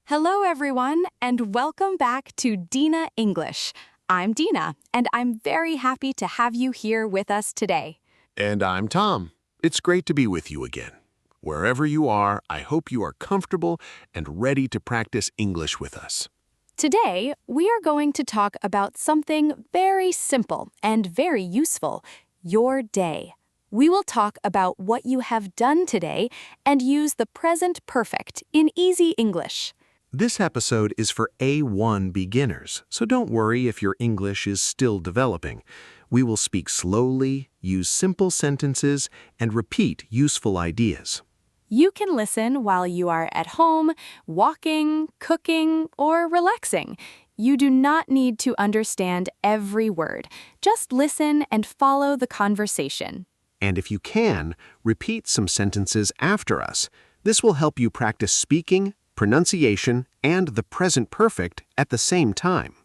Hello, everyone, and welcome back to Dina English. I'm Dina, and I'm very happy to have you here with us today. And I'm Tom. It's great to be with you again. Wherever you are, I hope you are comfortable and ready to practice English with us. Today, we are going to talk about something very simple and very useful, your day. We will talk about what you have done today and use the present perfect in easy English. This episode is for A1 beginners, so don't worry if your English is still developing. We will speak slowly, use simple sentences, and repeat useful ideas. You can listen while you are at home, walking, cooking, or relaxing. You do not need to understand every word. Just listen and follow the conversation. And if you can, repeat some sentences after us. This will help you practice speaking, pronunciation, and the present perfect at the same time.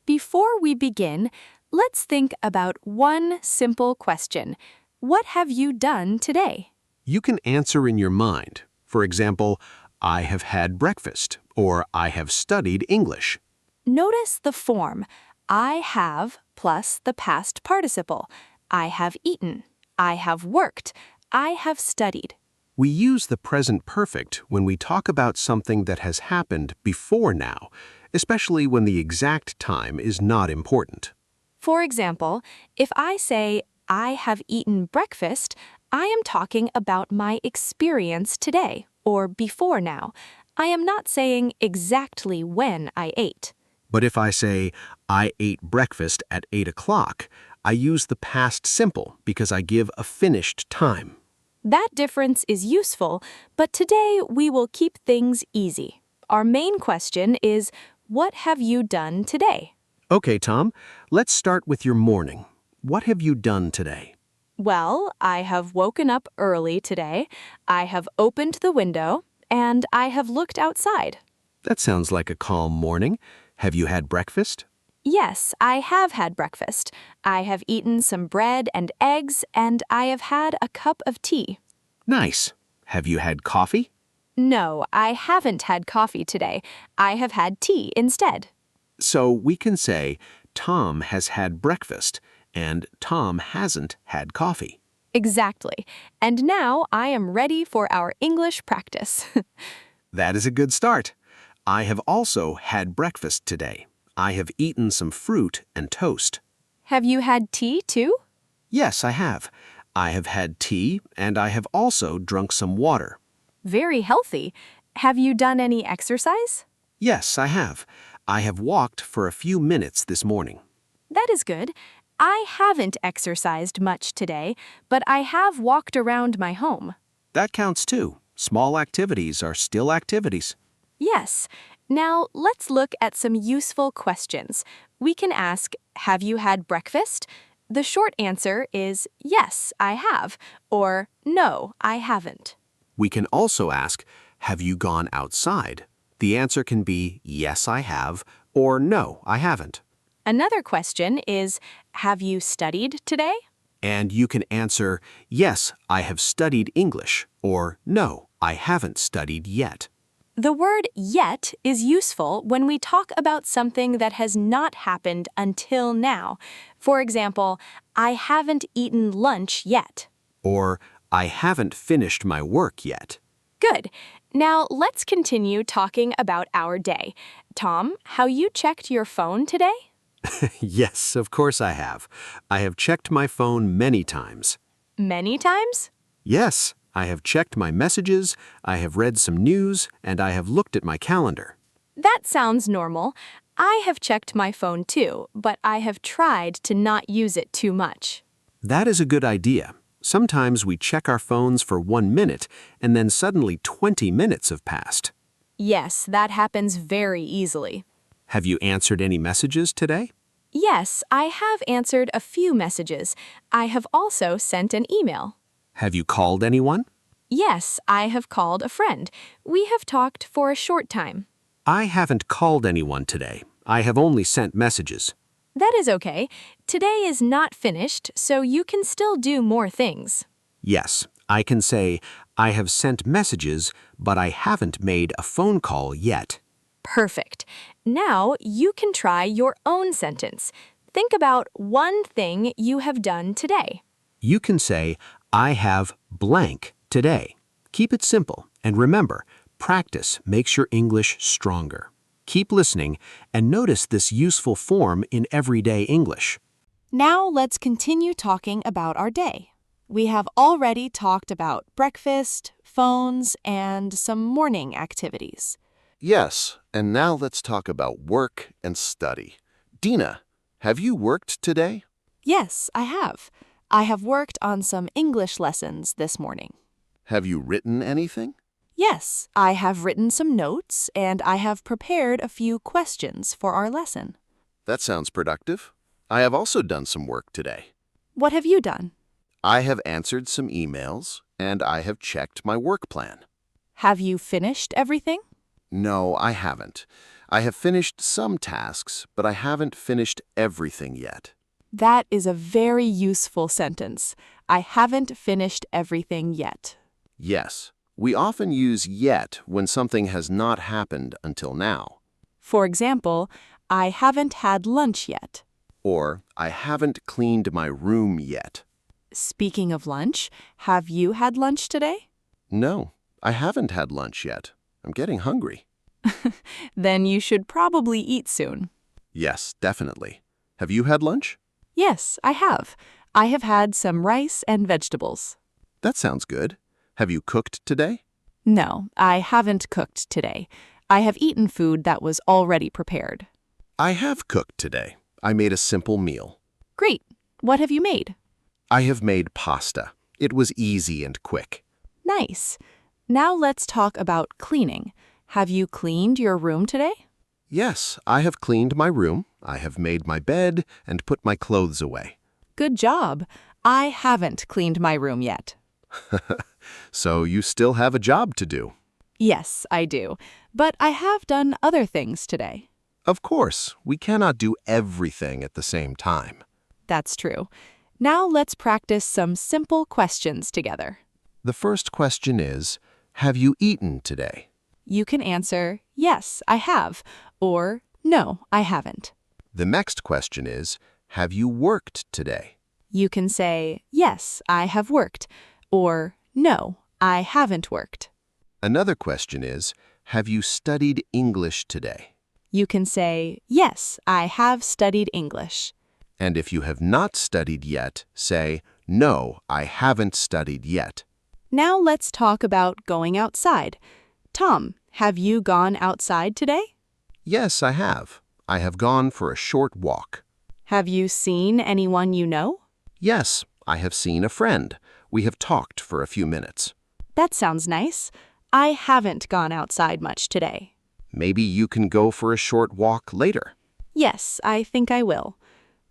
Before we begin, let's think about one simple question. What have you done today? You can answer in your mind. For example, I have had breakfast, or I have studied English. Notice the form, I have plus the past participle. I have eaten. I have worked. I have studied. We use the present perfect when we talk about something that has happened before now, especially when the exact time is not important. For example, if I say, I have eaten breakfast, I am talking about my experience today, or before now. I am not saying exactly when I ate. But if I say, I ate breakfast at 8 o'clock, I use the past simple because I give a finished time. That difference is useful, but today we will keep things easy. Our main question is, what have you done today? Okay, Tom, let's start with your morning. What have you done today? Well, I have woken up early today, I have opened the window, and I have looked outside. That sounds like a calm morning. Have you had breakfast? Yes, I have had breakfast. I have eaten some bread and eggs, and I have had a cup of tea. Nice. Have you had coffee? No, I haven't had coffee today. I have had tea instead. So we can say, Tom has had breakfast, and Tom hasn't had coffee. Exactly. And now I am ready for our English practice. That is a good start. I have also had breakfast today. I have eaten some fruit and toast. Have you had tea too? Yes, I have. I have had tea, and I have also drunk some water. Very healthy. Have you done any exercise? Yes, I have. I have walked for a few minutes this morning. That is good. I haven't exercised much today, but I have walked around my home. That counts too. Small activities are still activities. Yes. Now, let's look at some useful questions. We can ask, have you had breakfast? The short answer is, yes, I have, or no, I haven't. We can also ask, have you gone outside? The answer can be, yes, I have, or no, I haven't. Another question is, have you studied today? And you can answer, yes, I have studied English, or no, I haven't studied yet. The word yet is useful when we talk about something that has not happened until now. For example, I haven't eaten lunch yet. Or, I haven't finished my work yet. Good. Now let's continue talking about our day. Tom, how you checked your phone today? Yes, of course I have. I have checked my phone many times. Many times? Yes, I have checked my messages, I have read some news, and I have looked at my calendar. That sounds normal. I have checked my phone too, but I have tried to not use it too much. That is a good idea. Sometimes we check our phones for 1 minute, and then suddenly 20 minutes have passed. Yes, that happens very easily. Have you answered any messages today? Yes, I have answered a few messages. I have also sent an email. Have you called anyone? Yes, I have called a friend. We have talked for a short time. I haven't called anyone today. I have only sent messages. That is okay. Today is not finished, so you can still do more things. Yes, I can say, I have sent messages, but I haven't made a phone call yet. Perfect. Now you can try your own sentence. Think about one thing you have done today. You can say, I have blank today. Keep it simple, and remember, practice makes your English stronger. Keep listening and notice this useful form in everyday English. Now let's continue talking about our day. We have already talked about breakfast, phones, and some morning activities. Yes, and now let's talk about work and study. Dina, have you worked today? Yes, I have. I have worked on some English lessons this morning. Have you written anything? Yes, I have written some notes and I have prepared a few questions for our lesson. That sounds productive. I have also done some work today. What have you done? I have answered some emails, and I have checked my work plan. Have you finished everything? No, I haven't. I have finished some tasks, but I haven't finished everything yet. That is a very useful sentence. I haven't finished everything yet. Yes, we often use yet when something has not happened until now. For example, I haven't had lunch yet. Or, I haven't cleaned my room yet. Speaking of lunch, have you had lunch today? No, I haven't had lunch yet. I'm getting hungry. Then you should probably eat soon. Yes, definitely. Have you had lunch? Yes, I have. I have had some rice and vegetables. That sounds good. Have you cooked today? No, I haven't cooked today. I have eaten food that was already prepared. I have cooked today. I made a simple meal. Great. What have you made? I have made pasta. It was easy and quick. Nice. Now let's talk about cleaning. Have you cleaned your room today? Yes, I have cleaned my room. I have made my bed and put my clothes away. Good job. I haven't cleaned my room yet. So you still have a job to do. Yes, I do. But I have done other things today. Of course, we cannot do everything at the same time. That's true. Now let's practice some simple questions together. The first question is, have you eaten today? You can answer, yes, I have, or no, I haven't. The next question is, have you worked today? You can say, yes, I have worked, or no, I haven't worked. Another question is, have you studied English today? You can say, yes, I have studied English. And if you have not studied yet, say, no, I haven't studied yet. Now let's talk about going outside. Tom, have you gone outside today? Yes, I have. I have gone for a short walk. Have you seen anyone you know? Yes, I have seen a friend. We have talked for a few minutes. That sounds nice. I haven't gone outside much today. Maybe you can go for a short walk later. Yes, I think I will.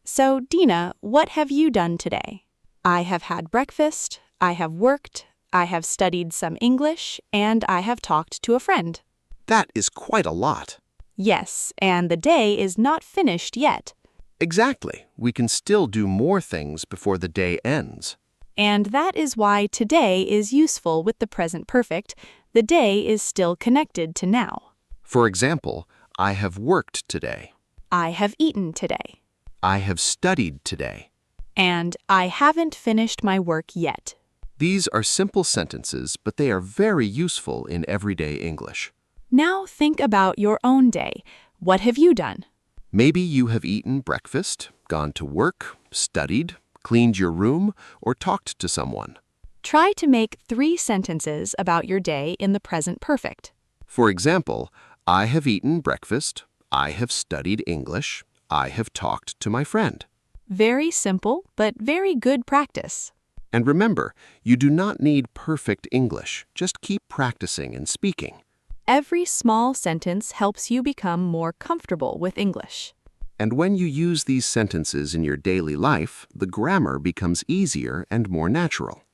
So, Dina, what have you done today? I have had breakfast, I have worked, I have studied some English, and I have talked to a friend. That is quite a lot. Yes, and the day is not finished yet. Exactly. We can still do more things before the day ends. And that is why today is useful with the present perfect. The day is still connected to now. For example, I have worked today. I have eaten today. I have studied today. And I haven't finished my work yet. These are simple sentences, but they are very useful in everyday English. Now think about your own day. What have you done? Maybe you have eaten breakfast, gone to work, studied, cleaned your room, or talked to someone. Try to make 3 sentences about your day in the present perfect. For example, I have eaten breakfast, I have studied English, I have talked to my friend. Very simple, but very good practice. And remember, you do not need perfect English. Just keep practicing and speaking. Every small sentence helps you become more comfortable with English. And when you use these sentences in your daily life, the grammar becomes easier and more natural.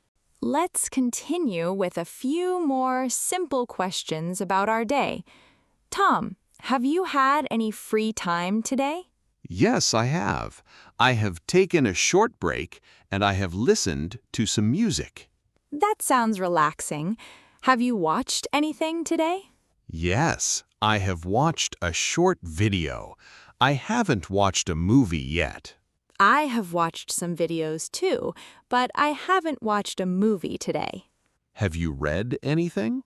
Let's continue with a few more simple questions about our day. Tom, have you had any free time today? Yes, I have. I have taken a short break and I have listened to some music. That sounds relaxing. Have you watched anything today? Yes, I have watched a short video. I haven't watched a movie yet. I have watched some videos too, but I haven't watched a movie today. Have you read anything?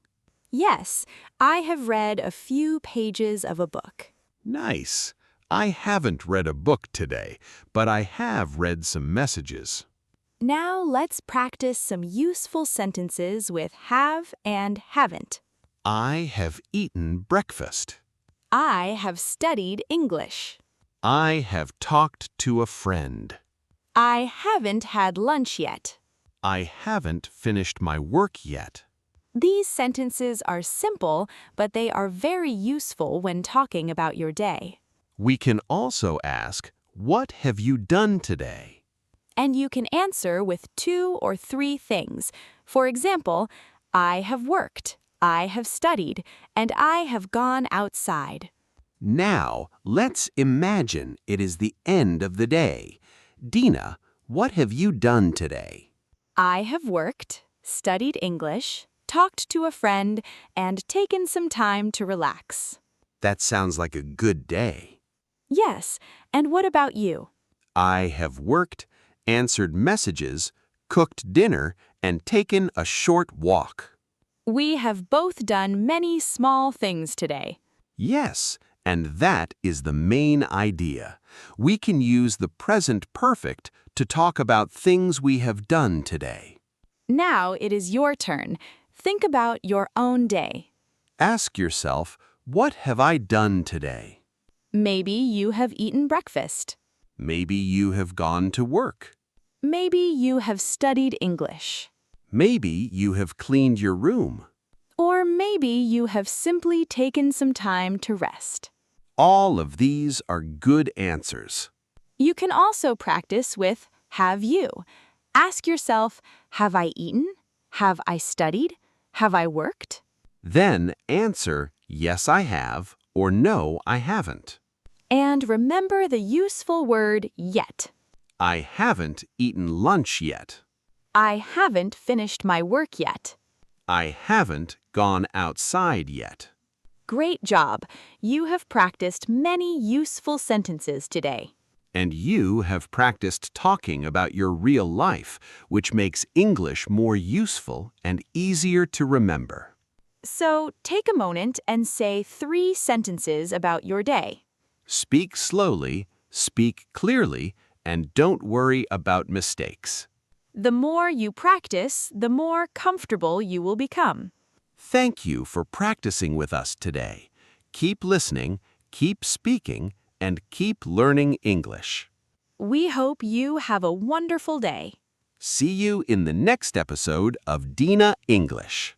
Yes, I have read a few pages of a book. Nice. I haven't read a book today, but I have read some messages. Now let's practice some useful sentences with have and haven't. I have eaten breakfast. I have studied English. I have talked to a friend. I haven't had lunch yet. I haven't finished my work yet. These sentences are simple, but they are very useful when talking about your day. We can also ask, what have you done today? And you can answer with 2 or 3 things. For example, I have worked, I have studied, and I have gone outside. Now, let's imagine it is the end of the day. Dina, what have you done today? I have worked, studied English, talked to a friend, and taken some time to relax. That sounds like a good day. Yes, and what about you? I have worked, answered messages, cooked dinner, and taken a short walk. We have both done many small things today. Yes, and that is the main idea. We can use the present perfect to talk about things we have done today. Now it is your turn. Think about your own day. Ask yourself, what have I done today? Maybe you have eaten breakfast. Maybe you have gone to work. Maybe you have studied English. Maybe you have cleaned your room. Or maybe you have simply taken some time to rest. All of these are good answers. You can also practice with have you. Ask yourself, have I eaten? Have I studied? Have I worked? Then answer, yes, I have, or no, I haven't. And remember the useful word yet. I haven't eaten lunch yet. I haven't finished my work yet. I haven't gone outside yet. Great job! You have practiced many useful sentences today. And you have practiced talking about your real life, which makes English more useful and easier to remember. So take a moment and say 3 sentences about your day. Speak slowly, speak clearly, and don't worry about mistakes. The more you practice, the more comfortable you will become. Thank you for practicing with us today. Keep listening, keep speaking, and keep learning English. We hope you have a wonderful day. See you in the next episode of Dina English.